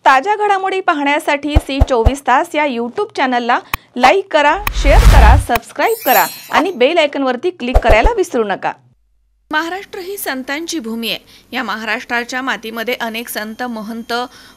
ताज्या घडामोडी पाहण्यासाठी सी24 या यूट्यूब चॅनलला लाईक करा, शेअर करा, सबस्क्राइब करा आणि बेल आयकॉनवरती क्लिक करायला विसरू नका। महाराष्ट्र ही संतांची भूमी आहे। या महाराष्ट्राच्या मातीमध्ये अनेक संत, महंत,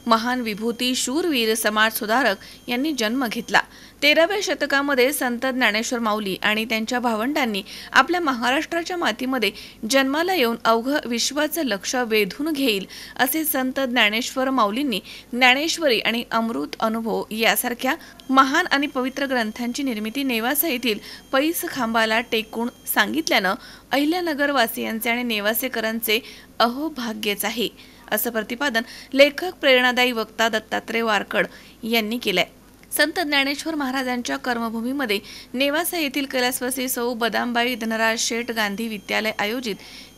महान विभूती, शूरवीर, समाज सुधारक यांनी जन्म घेतला। 13व्या शतकामध्ये संत ज्ञानेश्वर माऊली आणि त्यांच्या भावंडांनी आपल्या महाराष्ट्राच्या मातीमध्ये जन्माला येऊन अवघ विश्वाचं लक्ष वेधून घेईल असे संत ज्ञानेश्वर माऊलींनी ज्ञानेश्वरी आणि अमृत अनुभव यासारख्या महान आणि पवित्र ग्रंथांची निर्मिती नेवासा येथील पैस खांबाला टेकून सांगितल्यानं अहिल्यानगर वासियांचे आणि नेवासेकरांचे अहोभाग्यच आहे असं प्रतिपादन लेखक, प्रेरणादायी वक्ता दत्तात्रय वारकड यांनी केलंय। संत ज्ञानेश्वर महाराजांच्या कर्मभूमीमध्ये नेवासा येथील कैलासवासी सौ बदामबाई धनराज शेठ गांधी विद्यालय आयोजित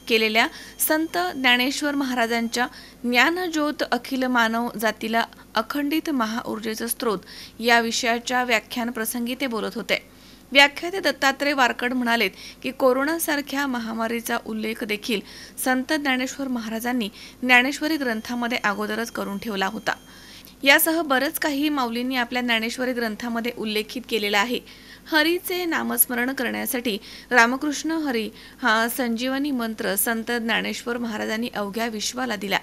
केलेल्या संत ज्ञानेश्वर महाराजांच्या ज्ञानज्योत अखिल मानव जातीला अखंडित महाऊर्जेचा स्रोत या विषयाच्या व्याख्यान प्रसंगी ते बोलत होते। व्याख्याते दत्तात्रय वारकड म्हणालेत की कोरोनासारख्या महामारीचा उल्लेख देखील संत ज्ञानेश्वर महाराजांनी ज्ञानेश्वरी ग्रंथामध्ये अगोदरच करून ठेवला होता। यासह बरंच काही माऊलींनी आपल्या ज्ञानेश्वरी ग्रंथामध्ये उल्लेखित केलेला आहे। हरीचे नामस्मरण करण्यासाठी रामकृष्ण हरी हा संजीवनी मंत्र संत ज्ञानेश्वर महाराजांनी अवघ्या विश्वाला दिला।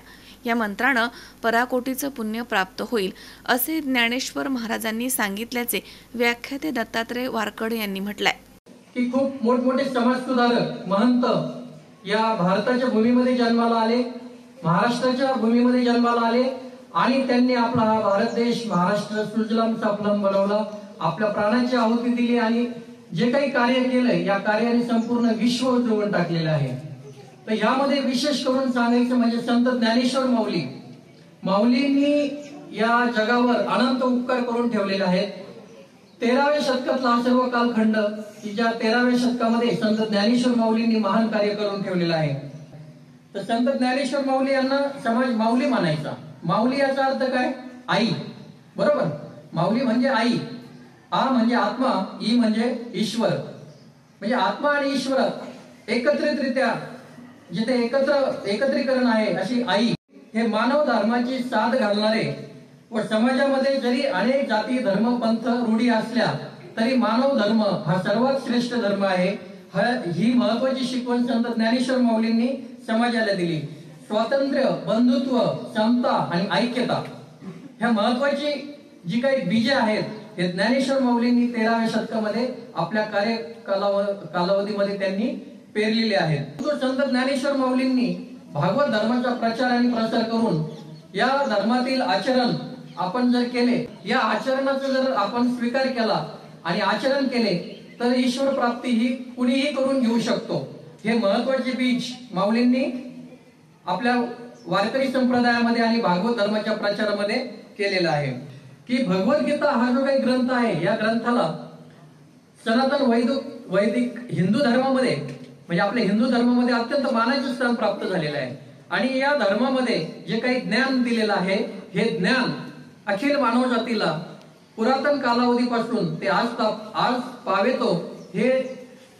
या मंत्रानं पराकोटीचं पुण्य प्राप्त होईल असे ज्ञानेश्वर महाराजांनी सांगितल्याचे व्याख्याते दत्तात्रय वारकड यांनी म्हटलंय की खूप मोठमोठे समाज सुधारक, महंत या भारताच्या भूमीमध्ये जन्माला आले, महाराष्ट्राच्या भूमीमध्ये जन्माला आले आणि त्यांनी आपला हा भारत देश, महाराष्ट्र सुजलाम साफलाम बनवला, आपल्या प्राणाची आहुती दिली आणि जे काही कार्य केलंय या कार्याने संपूर्ण विश्व उजळून टाकलेलं आहे। तर यामध्ये विशेष करून सांगायचं म्हणजे संत ज्ञानेश्वर माऊलींनी या जगावर अनंत उपकार करून ठेवलेले आहेत। 13व्या शतकातला हा सर्व कालखंड की ज्या 13व्या शतकामध्ये संत ज्ञानेश्वर माऊलींनी महान कार्य करून ठेवलेलं आहे। तर संत ज्ञानेश्वर माऊली यांना समाज माऊली मानायचा। माऊली याचा अर्थ काय? आई, बरोबर? माऊली म्हणजे आई, आ म्हणजे आत्मा, ई म्हणजे ईश्वर, म्हणजे आत्मा आणि ईश्वर एकत्रितरित्या जिथे एकत्रीकरण आहे अशी आई। हे मानव धर्माची साथ घालणारे व समाजामध्ये जरी अनेक जाती, धर्म, पंथ, रूढी असल्या तरी मानव धर्म हा सर्वात श्रेष्ठ धर्म आहे। ही महत्वाची शिकवण संत ज्ञानेश्वर माऊलींनी समाजाला दिली। स्वातंत्र्य, बंधुत्व, समता आणि ऐक्यता ह्या महत्वाची जी काही बीजे आहेत हे ज्ञानेश्वर माऊलींनी 13व्या शतकामध्ये आपल्या कालावधीमध्ये त्यांनी पेरलेले आहेत। संत ज्ञानेश्वर माऊलींनी भागवत धर्माचा प्रचार आणि प्रसार करून या धर्मातील आचरण आपण जर केले, या आचरणाचा जर आपण स्वीकार केला आणि आचरण केले तर ईश्वर प्राप्ती ही कुणीही करून घेऊ शकतो। हे महत्वाचे बीज माऊलींनी आपल्या वारकरी संप्रदायामध्ये आणि भागवत धर्माच्या प्रचारामध्ये केलेला आहे। की भगवद्गीता हा जो काही ग्रंथ आहे या ग्रंथाला सनातन वैदिक हिंदू धर्मामध्ये म्हणजे आपल्या हिंदू धर्मामध्ये अत्यंत मानाचे स्थान प्राप्त झालेलं आहे। आणि या धर्मामध्ये जे काही ज्ञान दिलेलं आहे हे ज्ञान अखिल मानव जातीला पुरातन कालावधीपासून ते आज पावेतो हे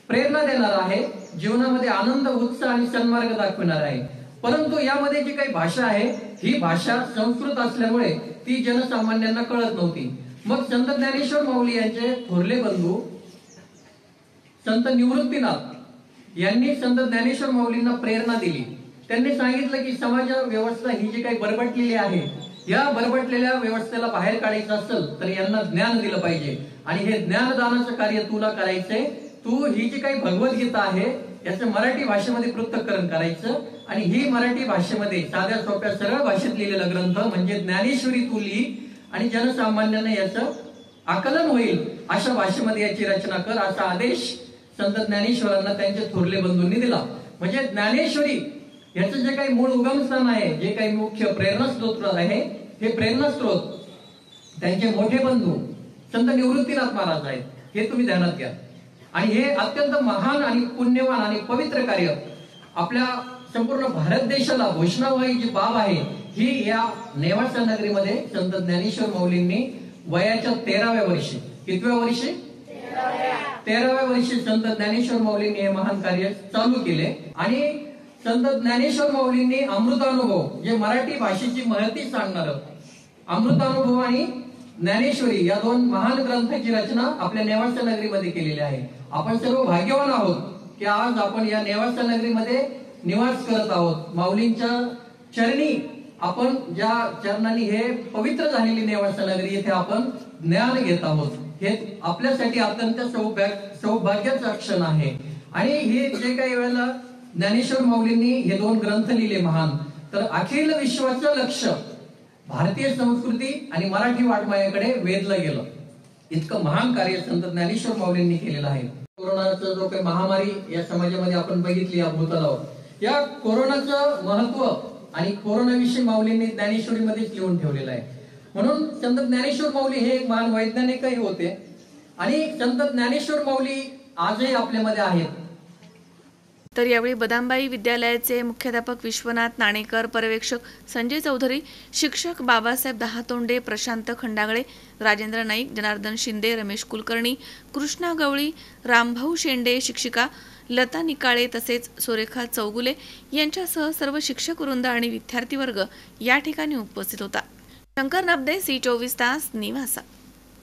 प्रेरणा देणार आहे, जीवनामध्ये आनंद, उत्साह आणि सन्मार्ग दाखवणार आहे। परंतु यामध्ये जी काही भाषा आहे ही भाषा संस्कृत असल्यामुळे ती जनसामान्यांना कळत नव्हती। मग संत ज्ञानेश्वर माऊली यांचे थोरले बंधू संत निवृत्तीनाथ यांनी संत ज्ञानेश्वर माऊलींना प्रेरणा दिली। त्यांनी सांगितलं की समाज व्यवस्था ही जी काही बरबटलेली आहे या बरबटलेल्या व्यवस्थेला बाहेर काढायचं असेल तर यांना ज्ञान दिलं पाहिजे आणि हे ज्ञानदानाचं कार्य तुला करायचंय। तू ही जी काही भगवद्गीता आहे याचं मराठी भाषेमध्ये पृथक्करण करायचं आणि ही मराठी भाषेमध्ये साध्या सोप्या सरळ भाषेत लिहिलेला ग्रंथ म्हणजे ज्ञानेश्वरी तू लिही आणि जनसामान्यांना याचं आकलन होईल अशा भाषेमध्ये याची रचना कर असा आदेश संत ज्ञानेश्वरांना त्यांच्या थोरले बंधूंनी दिला। म्हणजे ज्ञानेश्वरी याचं जे काही मूळ उगमस्थान आहे, जे काही मुख्य प्रेरणास्त्रोत आहे हे प्रेरणास्त्रोत त्यांचे मोठे बंधू संत निवृत्तीनाथ महाराज आहेत, हे तुम्ही ध्यानात घ्या। आणि हे अत्यंत महान आणि पुण्यवान आणि पवित्र कार्य आपल्या संपूर्ण भारत देशाला घोषणावाही जी बाब आहे ही या नेवासा नगरीमध्ये संत ज्ञानेश्वर माऊलींनी वयाच्या 13व्या वर्षी, कितव्या वर्षी? 13व्या वर्षी संत ज्ञानेश्वर माऊलींनी हे महान कार्य चालू केले। आणि संत ज्ञानेश्वर माऊलींनी अमृतानुभव जे मराठी भाषेची महती सांगणार अमृतानुभव आणि ज्ञानेश्वरी या दोन महान ग्रंथाची रचना आपल्या नेवासा नगरीमध्ये केलेली आहे. आपण सर्व भाग्यवान आहोत की आज आपण या नेवासा नगरीमध्ये निवास करत आहोत. माऊलींच्या चरणी आपण ज्या चरणांनी हे पवित्र झालेली नेवासा नगरी येथे आपण ज्ञान घेत आहोत. हे आपल्यासाठी अत्यंत सौभाग्याचा क्षण आहे. आणि हे जे काही वेळेला ज्ञानेश्वर माऊलींनी हे दोन ग्रंथ लिहिले महान, तर अखिल विश्वाचं लक्ष भारतीय संस्कृती आणि मराठी वाङ्मयाकडे वेधलं गेलं. इतकं महान कार्य संत ज्ञानेश्वर माऊलींनी केलेलं आहे. कोरोनाचा जो काही महामारी या समाजामध्ये आपण बघितली या भूतलावर, या कोरोनाचं महत्व आणि कोरोनाविषयी माऊलींनी ज्ञानेश्वरीमध्येच लिहून ठेवलेलं आहे. म्हणून संत ज्ञानेश्वर माऊली हे एक महान वैज्ञानिकही होते आणि संत ज्ञानेश्वर माऊली आजही आपल्यामध्ये आहेत. तर यावेळी बदामबाई विद्यालयाचे मुख्याध्यापक विश्वनाथ नाणेकर, पर्यवेक्षक संजय चौधरी, शिक्षक बाबासाहेब दहातोंडे, प्रशांत खंडागळे, राजेंद्र नाईक, जनार्दन शिंदे, रमेश कुलकर्णी, कृष्णा गवळी, रामभाऊ शेंडे, शिक्षिका लता निकाळे तसेच सुरेखा चौगुले यांच्यासह सर्व शिक्षक वृंद आणि विद्यार्थी वर्ग या ठिकाणी उपस्थित होता. शंकर नबदे, सी 24 तास, निवासा.